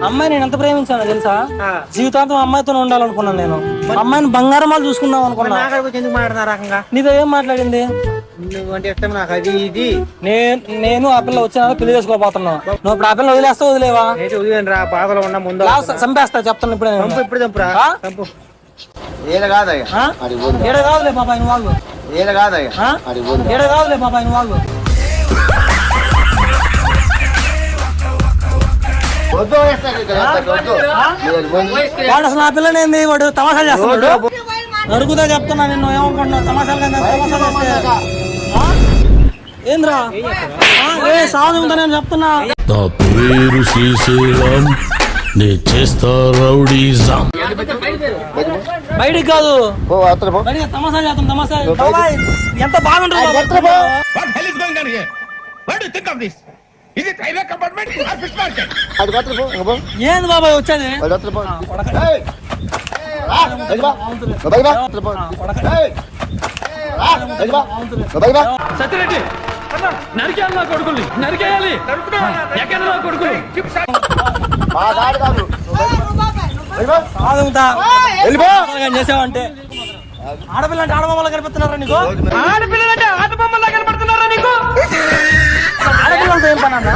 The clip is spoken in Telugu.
అమ్మాయి నేను ఎంత ప్రేమించాను తెలుసా? జీవితాంతం అమ్మాయితో ఉండాలనుకున్నాను. నేను అమ్మాయిని బంగారం వాళ్ళు చూసుకుందాం అనుకున్నా. ఎందుకు మాట్లాడుతున్నా రకంగా? నీతో ఏం మాట్లాడింది? నువ్వంటే ఇష్టం నాకు, అది ఇది. నేను ఆ పిల్ల వచ్చినా పెళ్లి చేసుకోబోతున్నావు. నువ్వు ఇప్పుడు ఆ పిల్ల వదిలేస్తా వదిలేవా? వదిలేను రా, బాధలో ఉన్నా ముందు చంపేస్తా చెప్తాను ఇప్పుడే. ఇప్పుడు చంపురా. ఏడ కాదులే బాబాయ్ నువ్వు వాళ్ళు. ఏడ కాదులే బాబాయ్ నువ్వు వాళ్ళు. వాడు అసలు ఆ పిల్లనేంది, వాడు తమాషా చేస్తున్నాడు. నరుకుదా చెప్తున్నా, నిన్ను ఏమనుకుంటున్నావు? తమాషాలు ఏంద్రా సాగు నేను చెప్తున్నా. నా పేరు శ్రీశైలం, నే చేస్తా రౌడీజం. బయటికి కాదు, బయటికి తమాషా చేస్తాం. తమాషా బాబాయ్ ఎంత బాగుంటుంది. ఏంది బాబాయ్ వచ్చేది? సత్యరెడ్డి నరికేయాలి, నా కొడుకుల్ని నరికేయాలి. ఎక్కడ నా కొడుకులు చేసావంటే ఆడపిల్ల అంటే ఆడబొమ్మలా కనిపిస్తున్నారా నీకు? ఆడపిల్లలంటే ఆటబొమ్మలా కనపడుతున్నారా నీకు? ఆడపిల్లలతో ఏం పని అన్నా?